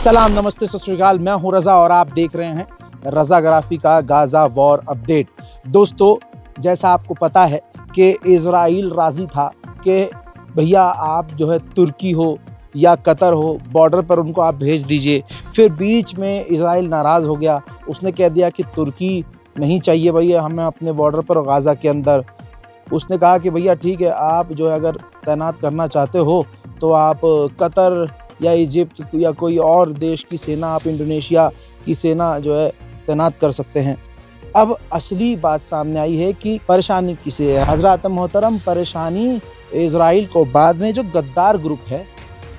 सलाम, नमस्ते, सत श्री अकाल। मैं हूं रज़ा और आप देख रहे हैं रज़ाग्राफी का गाज़ा वॉर अपडेट। दोस्तों, जैसा आपको पता है कि इज़राइल राज़ी था कि भैया आप जो है तुर्की हो या कतर हो, बॉर्डर पर उनको आप भेज दीजिए। फिर बीच में इज़राइल नाराज़ हो गया, उसने कह दिया कि तुर्की नहीं चाहिए भैया हमें अपने बॉर्डर पर गाज़ा के अंदर। उसने कहा कि भैया ठीक है, आप जो है अगर तैनात करना चाहते हो तो आप कतर या इजिप्ट या कोई और देश की सेना, आप इंडोनेशिया की सेना जो है तैनात कर सकते हैं। अब असली बात सामने आई है कि परेशानी किसे है। हज़रात मोहतरम, परेशानी इज़राइल को बाद में जो गद्दार ग्रुप है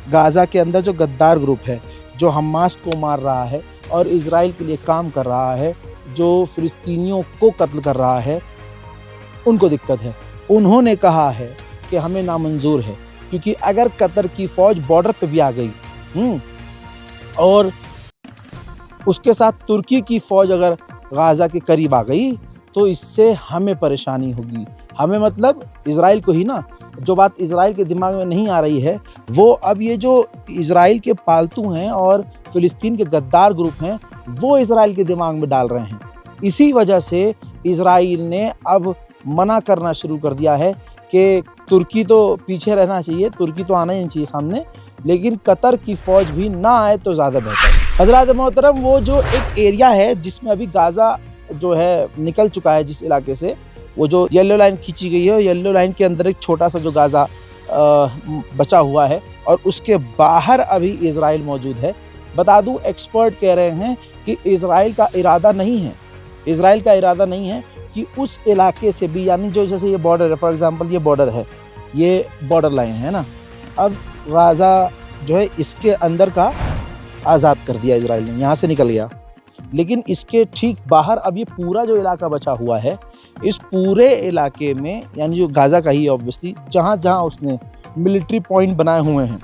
गाज़ा के अंदर, जो गद्दार ग्रुप है जो हमास को मार रहा है और इज़राइल के लिए काम कर रहा है, जो फ़िलिस्तीनियों को कत्ल कर रहा है, उनको दिक्कत है। उन्होंने कहा है कि हमें नामंजूर है, क्योंकि अगर कतर की फ़ौज बॉर्डर पे भी आ गई और उसके साथ तुर्की की फ़ौज अगर गाज़ा के करीब आ गई तो इससे हमें परेशानी होगी। हमें मतलब इज़राइल को ही ना। जो बात इज़राइल के दिमाग में नहीं आ रही है वो अब ये जो इज़राइल के पालतू हैं और फ़िलिस्तीन के गद्दार ग्रुप हैं वो इज़राइल के दिमाग में डाल रहे हैं। इसी वजह से इज़राइल ने अब मना करना शुरू कर दिया है कि तुर्की तो पीछे रहना चाहिए, तुर्की तो आना ही नहीं चाहिए सामने, लेकिन कतर की फ़ौज भी ना आए तो ज़्यादा बेहतर है। हज़रात मोहतरम, वो जो एक एरिया है जिसमें अभी गाज़ा जो है निकल चुका है, जिस इलाके से वो जो येलो लाइन खींची गई है, येलो लाइन के अंदर एक छोटा सा जो गाज़ा बचा हुआ है और उसके बाहर अभी इज़राइल मौजूद है। बता दूं, एक्सपर्ट कह रहे हैं कि इज़राइल का इरादा नहीं है कि उस इलाके से भी, यानी जो जैसे ये बॉर्डर है, फॉर एग्जांपल ये बॉर्डर है, ये बॉर्डर लाइन है ना, अब गाज़ा जो है इसके अंदर का आज़ाद कर दिया इज़राइल ने, यहाँ से निकल गया। लेकिन इसके ठीक बाहर अब ये पूरा जो इलाका बचा हुआ है, इस पूरे इलाके में, यानी जो गाज़ा का ही ऑब्वियसली, जहाँ जहाँ उसने मिलिट्री पॉइंट बनाए हुए हैं,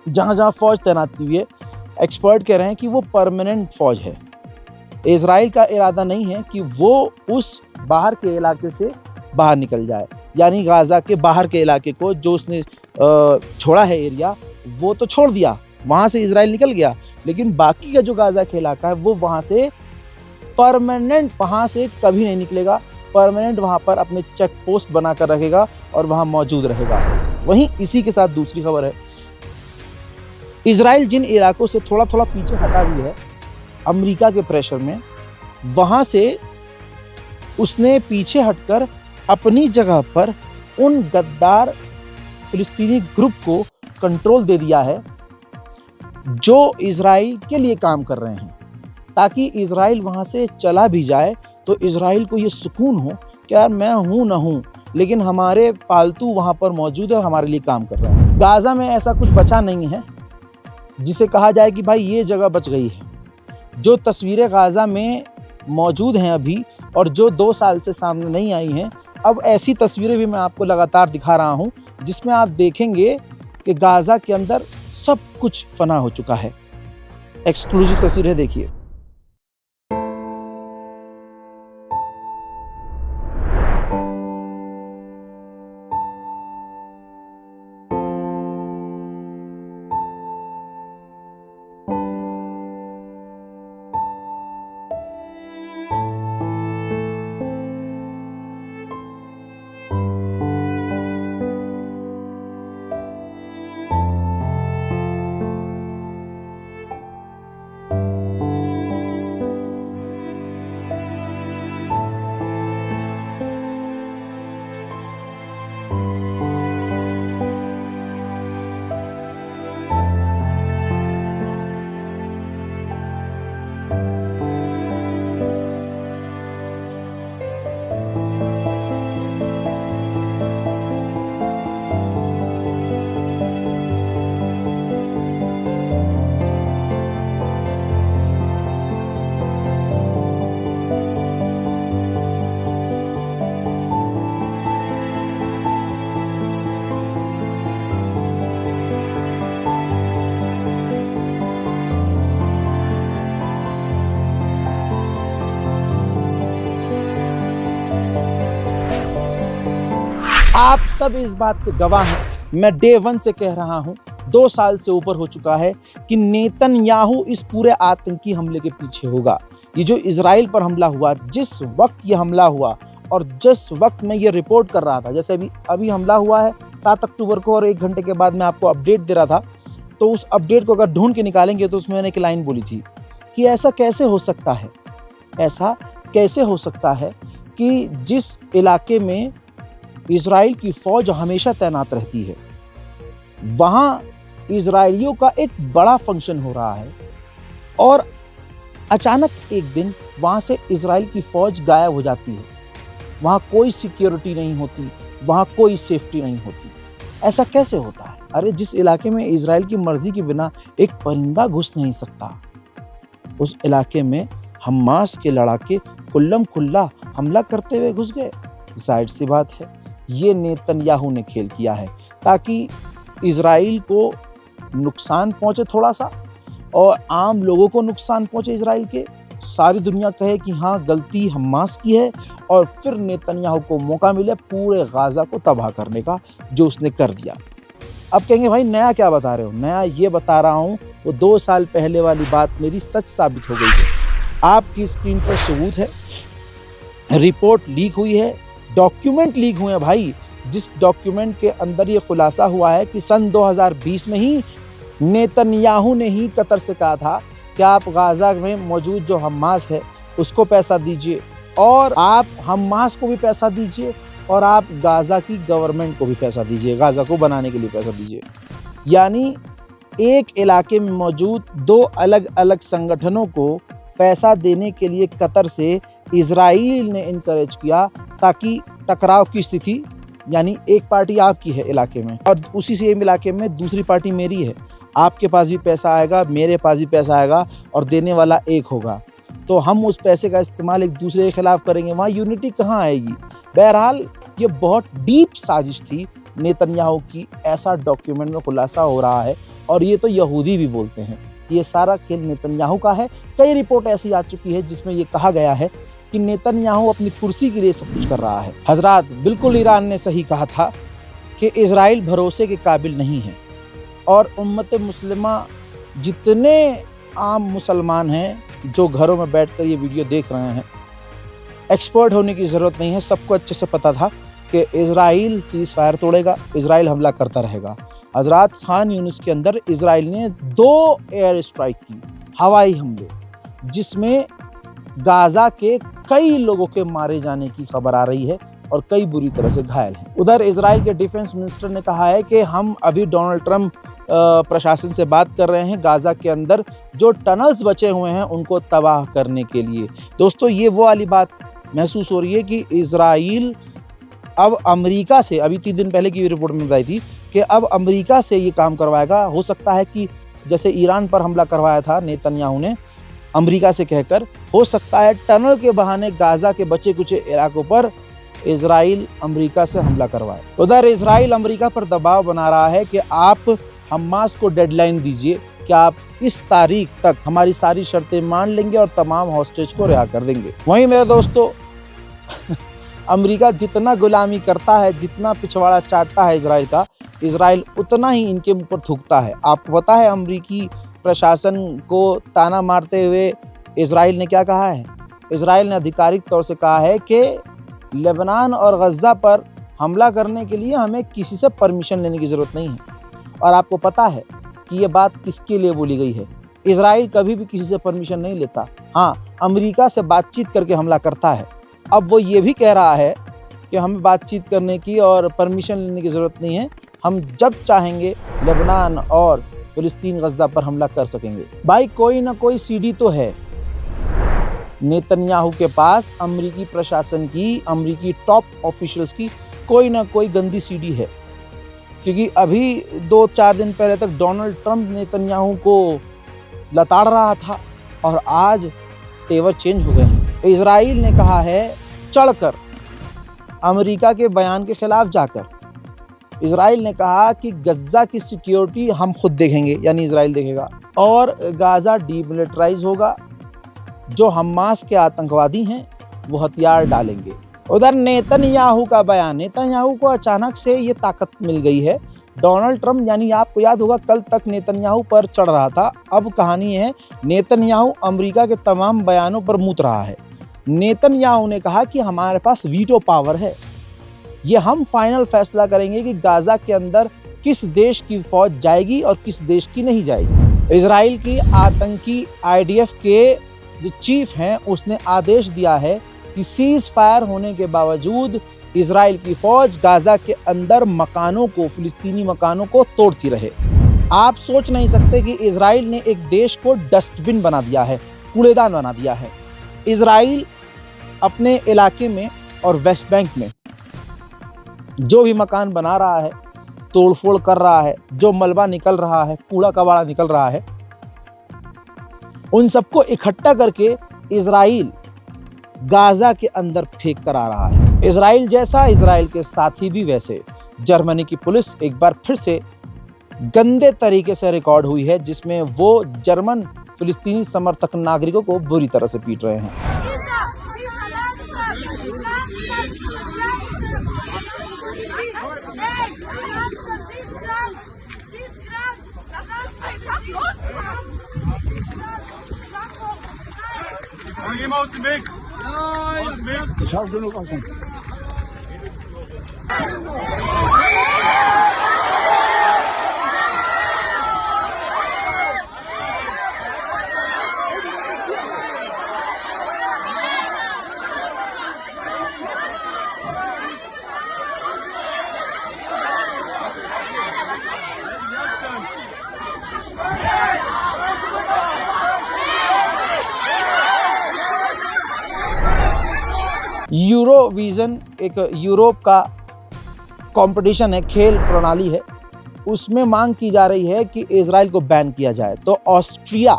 जहाँ जहाँ फ़ौज तैनात की हुई है, एक्सपर्ट कह रहे हैं कि वो परमानेंट फ़ौज है। इज़राइल का इरादा नहीं है कि वो उस बाहर के इलाके से बाहर निकल जाए, यानी गाज़ा के बाहर के इलाके को जो उसने छोड़ा है एरिया, वो तो छोड़ दिया, वहाँ से इज़राइल निकल गया, लेकिन बाकी का जो गाज़ा का इलाका है वो वहाँ से परमानेंट, वहाँ से कभी नहीं निकलेगा। परमानेंट वहाँ पर अपने चेक पोस्ट बना कर रखेगा और वहाँ मौजूद रहेगा। वहीं इसी के साथ दूसरी खबर है, इज़राइल जिन इलाकों से थोड़ा थोड़ा पीछे हटा हुई है अमेरिका के प्रेशर में, वहाँ से उसने पीछे हटकर अपनी जगह पर उन गद्दार फ़िलिस्तीनी ग्रुप को कंट्रोल दे दिया है जो इज़राइल के लिए काम कर रहे हैं, ताकि इज़राइल वहाँ से चला भी जाए तो इज़राइल को ये सुकून हो कि यार मैं हूँ ना हूँ, लेकिन हमारे पालतू वहाँ पर मौजूद है, हमारे लिए काम कर रहे हैं। गाज़ा में ऐसा कुछ बचा नहीं है जिसे कहा जाए कि भाई ये जगह बच गई है। जो तस्वीरें गाज़ा में मौजूद हैं अभी और जो 2 साल से सामने नहीं आई हैं, अब ऐसी तस्वीरें भी मैं आपको लगातार दिखा रहा हूं जिसमें आप देखेंगे कि गाज़ा के अंदर सब कुछ फना हो चुका है। एक्सक्लूसिव तस्वीरें देखिए। आप सब इस बात के गवाह हैं। मैं डे 1 से कह रहा हूं 2 साल से ऊपर हो चुका है कि नेतन्याहू इस पूरे आतंकी हमले के पीछे होगा। ये जो इजराइल पर हमला हुआ, जिस वक्त ये हमला हुआ और जिस वक्त मैं ये रिपोर्ट कर रहा था, जैसे अभी हमला हुआ है 7 अक्टूबर को और 1 घंटे के बाद मैं आपको अपडेट दे रहा था, तो उस अपडेट को अगर ढूंढ के निकालेंगे तो उसमें मैंने एक लाइन बोली थी कि ऐसा कैसे हो सकता है, ऐसा कैसे हो सकता है कि जिस इलाके में इजराइल की फ़ौज हमेशा तैनात रहती है, वहाँ इजराइलियों का एक बड़ा फंक्शन हो रहा है और अचानक एक दिन वहाँ से इजराइल की फ़ौज गायब हो जाती है। वहाँ कोई सिक्योरिटी नहीं होती, वहाँ कोई सेफ्टी नहीं होती। ऐसा कैसे होता है? अरे जिस इलाके में इजराइल की मर्जी के बिना एक परिंदा घुस नहीं सकता, उस इलाके में हमास के लड़ाके खुल्लम खुल्ला हमला करते हुए घुस गए। जाहिर सी बात है ये नेतन्याहू ने खेल किया है ताकि इजराइल को नुकसान पहुंचे थोड़ा सा और आम लोगों को नुकसान पहुंचे इजराइल के, सारी दुनिया कहे कि हाँ गलती हमास की है और फिर नेतन्याहू को मौका मिले पूरे गाज़ा को तबाह करने का, जो उसने कर दिया। अब कहेंगे भाई नया क्या बता रहे हो? नया ये बता रहा हूँ वो 2 साल पहले वाली बात मेरी सच साबित हो गई है। आपकी स्क्रीन पर सबूत है, रिपोर्ट लीक हुई है, डॉक्यूमेंट लीक हुए हैं भाई, जिस डॉक्यूमेंट के अंदर ये खुलासा हुआ है कि सन 2020 में ही नेतन्याहू ने ही कतर से कहा था कि आप गाज़ा में मौजूद जो हमास है उसको पैसा दीजिए और आप हमास को भी पैसा दीजिए और आप गाज़ा की गवर्नमेंट को भी पैसा दीजिए, गाज़ा को बनाने के लिए पैसा दीजिए। यानी एक इलाके में मौजूद 2 अलग अलग संगठनों को पैसा देने के लिए कतर से इजराइल ने इनकरेज किया ताकि टकराव की स्थिति, यानी एक पार्टी आपकी है इलाके में और उसी सेम इलाके में दूसरी पार्टी मेरी है, आपके पास भी पैसा आएगा, मेरे पास भी पैसा आएगा और देने वाला एक होगा, तो हम उस पैसे का इस्तेमाल एक दूसरे के खिलाफ करेंगे, वहाँ यूनिटी कहाँ आएगी? बहरहाल ये बहुत डीप साजिश थी नेतन्याहू की, ऐसा डॉक्यूमेंट में खुलासा हो रहा है और ये तो यहूदी भी बोलते हैं। ये सारा खेल नेतन्याहू का है। कई रिपोर्ट ऐसी आ चुकी है जिसमें ये कहा गया है कि नेतन्याहू अपनी कुर्सी के लिए सब कुछ कर रहा है। हजरात, बिल्कुल ईरान ने सही कहा था कि इजराइल भरोसे के काबिल नहीं है और उम्मत मुस्लिमा जितने आम मुसलमान हैं जो घरों में बैठकर ये वीडियो देख रहे हैं, एक्सपर्ट होने की ज़रूरत नहीं है, सबको अच्छे से पता था कि इजराइल सीज़ फायर तोड़ेगा, इजराइल हमला करता रहेगा। हजरात, खान यूनिस के अंदर इजराइल ने 2 एयर स्ट्राइक की, हवाई हमले, जिसमें गाज़ा के कई लोगों के मारे जाने की खबर आ रही है और कई बुरी तरह से घायल हैं। उधर इजराइल के डिफेंस मिनिस्टर ने कहा है कि हम अभी डोनाल्ड ट्रंप प्रशासन से बात कर रहे हैं गाज़ा के अंदर जो टनल्स बचे हुए हैं उनको तबाह करने के लिए। दोस्तों, ये वो वाली बात महसूस हो रही है कि इजराइल अब अमेरिका से, अभी 3 दिन पहले की रिपोर्ट में बताई थी कि अब अमेरिका से ये काम करवाएगा। हो सकता है कि जैसे ईरान पर हमला करवाया था नेतन्याहू ने अमेरिका से कहकर, हो सकता है टनल के बहाने गाज़ा के बचे कुछ इलाकों पर इजराइल अमेरिका से हमला करवाए। उधर इजराइल अमेरिका पर दबाव बना रहा है कि आप हमास को डेडलाइन दीजिए कि आप इस तारीख तक हमारी सारी शर्तें मान लेंगे और तमाम हॉस्टेज को रिहा कर देंगे। वहीं मेरे दोस्तों, अमेरिका जितना गुलामी करता है, जितना पिछवाड़ा चाटता है इजराइल का, इजराइल उतना ही इनके मुंह पर थूकता है। आपको पता है अमेरिकी प्रशासन को ताना मारते हुए इजराइल ने क्या कहा है? इजराइल ने आधिकारिक तौर से कहा है कि लेबनान और गज़ा पर हमला करने के लिए हमें किसी से परमिशन लेने की ज़रूरत नहीं है। और आपको पता है कि ये बात किसके लिए बोली गई है? इजराइल कभी भी किसी से परमिशन नहीं लेता, हाँ अमेरिका से बातचीत करके हमला करता है। अब वो ये भी कह रहा है कि हमें बातचीत करने की और परमिशन लेने की ज़रूरत नहीं है, हम जब चाहेंगे लेबनान और फिलिस्तीन गज़ा पर हमला कर सकेंगे। भाई कोई ना कोई सीढ़ी तो है नेतन्याहू के पास, अमेरिकी प्रशासन की, अमेरिकी टॉप ऑफिशियल्स की कोई ना कोई गंदी सीढ़ी है, क्योंकि अभी 2-4 दिन पहले तक डोनाल्ड ट्रंप नेतन्याहू को लताड़ रहा था और आज तेवर चेंज हो गए हैं। इजराइल ने कहा है चढ़कर, अमेरिका के बयान के खिलाफ जाकर इजराइल ने कहा कि गज़ा की सिक्योरिटी हम खुद देखेंगे, यानी इजराइल देखेगा, और गाज़ा डीमिलिटराइज होगा। जो हमास के आतंकवादी हैं वो हथियार डालेंगे। उधर नेतन्याहू का बयान, नेतन्याहू को अचानक से ये ताकत मिल गई है डोनाल्ड ट्रंप यानी आपको याद होगा कल तक नेतन्याहू पर चढ़ रहा था, अब कहानी है नेतन्याहू अमेरिका के तमाम बयानों पर मूत रहा है। नेतन्याहू ने कहा कि हमारे पास वीटो पावर है, ये हम फाइनल फैसला करेंगे कि गाजा के अंदर किस देश की फौज जाएगी और किस देश की नहीं जाएगी। इजराइल की आतंकी आईडीएफ के जो चीफ हैं उसने आदेश दिया है कि सीज फायर होने के बावजूद इजराइल की फौज गाजा के अंदर मकानों को, फिलिस्तीनी मकानों को तोड़ती रहे। आप सोच नहीं सकते कि इजराइल ने एक देश को डस्टबिन बना दिया है, कूड़ेदान बना दिया है। इजराइल अपने इलाके में और वेस्ट बैंक में जो भी मकान बना रहा है, तोड़फोड़ कर रहा है, जो मलबा निकल रहा है, कूड़ा कबाड़ा निकल रहा है, उन सबको इकट्ठा करके इजराइल गाजा के अंदर फेंक कर आ रहा है। इजराइल जैसा, इजराइल के साथी भी वैसे। जर्मनी की पुलिस एक बार फिर से गंदे तरीके से रिकॉर्ड हुई है, जिसमें वो जर्मन फिलिस्तीनी समर्थक नागरिकों को बुरी तरह से पीट रहे हैं। यूरोविजन एक यूरोप का कंपटीशन है, खेल प्रणाली है, उसमें मांग की जा रही है कि इजराइल को बैन किया जाए। तो ऑस्ट्रिया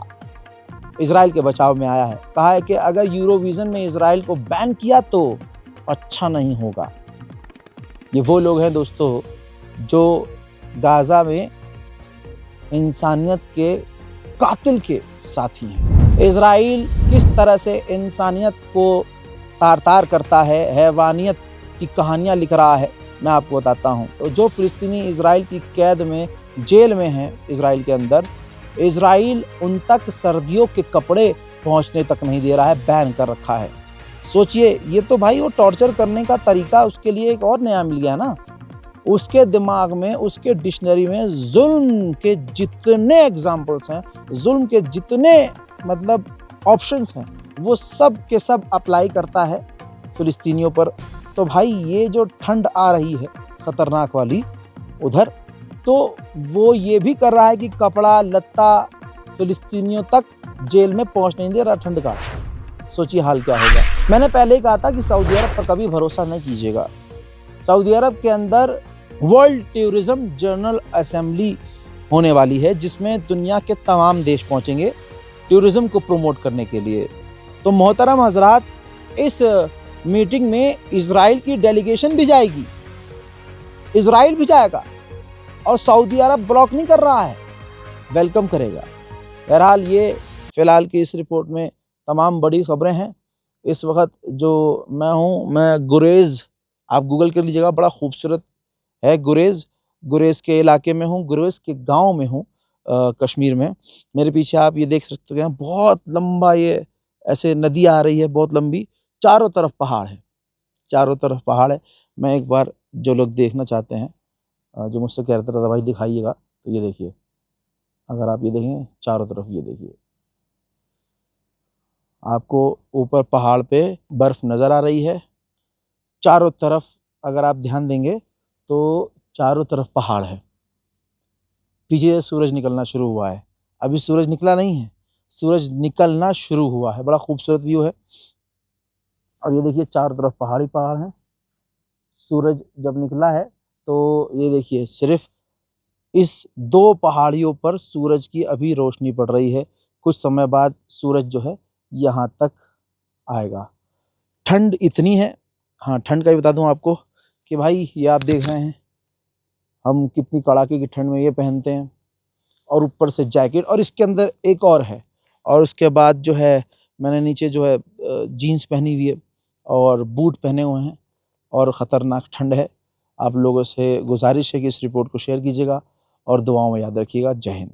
इजराइल के बचाव में आया है, कहा है कि अगर यूरोविजन में इजराइल को बैन किया तो अच्छा नहीं होगा। ये वो लोग हैं दोस्तों जो गाजा में इंसानियत के कातिल के साथी हैं। इजराइल किस तरह से इंसानियत को तार-तार करता है, हैवानियत की कहानियाँ लिख रहा है, मैं आपको बताता हूँ। तो जो फिलिस्तीनी इजराइल की कैद में, जेल में हैं इजराइल के अंदर, इजराइल उन तक सर्दियों के कपड़े पहुँचने तक नहीं दे रहा है, बैन कर रखा है। सोचिए, ये तो भाई वो टॉर्चर करने का तरीका उसके लिए एक और नया मिल गया ना। उसके दिमाग में, उसके डिक्शनरी में जुल्म के जितने एग्जाम्पल्स हैं, जुल्म के जितने मतलब ऑप्शंस हैं, वो सब के सब अप्लाई करता है फिलिस्तीनियों पर। तो भाई ये जो ठंड आ रही है खतरनाक वाली उधर, तो वो ये भी कर रहा है कि कपड़ा लत्ता फिलिस्तीनियों तक जेल में पहुंच नहीं दे रहा ठंड का। सोचिए हाल क्या होगा। मैंने पहले ही कहा था कि सऊदी अरब पर कभी भरोसा नहीं कीजिएगा। सऊदी अरब के अंदर वर्ल्ड टूरिज्म जनरल असेंबली होने वाली है, जिसमें दुनिया के तमाम देश पहुंचेंगे टूरिज्म को प्रमोट करने के लिए। तो मोहतरम हजरात, इस मीटिंग में इजराइल की डेलीगेशन भी जाएगी, इजराइल भी जाएगा और सऊदी अरब ब्लॉक नहीं कर रहा है, वेलकम करेगा। बहरहाल ये फ़िलहाल की इस रिपोर्ट में तमाम बड़ी खबरें हैं। इस वक्त जो मैं गुरेज़, आप गूगल कर लीजिएगा, बड़ा खूबसूरत है गुरेज़। गुरेज़ के इलाके में हूँ, गुरेज़ के गांव में हूँ कश्मीर में। मेरे पीछे आप ये देख सकते हैं, बहुत लंबा ये ऐसे नदी आ रही है, बहुत लंबी, चारों तरफ पहाड़ है, चारों तरफ पहाड़ है। मैं एक बार, जो लोग देखना चाहते हैं, जो मुझसे कह रहे थे भाई दिखाइएगा, तो ये देखिए, अगर आप ये देखें चारों तरफ, ये देखिए आपको ऊपर पहाड़ पे बर्फ नज़र आ रही है, चारों तरफ अगर आप ध्यान देंगे तो चारों तरफ पहाड़ है। पीछे सूरज निकलना शुरू हुआ है, अभी सूरज निकला नहीं है, सूरज निकलना शुरू हुआ है। बड़ा खूबसूरत व्यू है। और ये देखिए चारों तरफ पहाड़ ही पहाड़ हैं। सूरज जब निकला है तो ये देखिए सिर्फ इस दो पहाड़ियों पर सूरज की अभी रोशनी पड़ रही है। कुछ समय बाद सूरज जो है यहाँ तक आएगा। ठंड इतनी है, हाँ ठंड का ही बता दूँ आपको कि भाई ये आप देख रहे हैं हम कितनी कड़ाके की ठंड में ये पहनते हैं, और ऊपर से जैकेट, और इसके अंदर एक और है। और उसके बाद जो है मैंने नीचे जो है जीन्स पहनी हुई है और बूट पहने हुए हैं, और ख़तरनाक ठंड है। आप लोगों से गुजारिश है कि इस रिपोर्ट को शेयर कीजिएगा और दुआओं में याद रखिएगा। जय हिंद।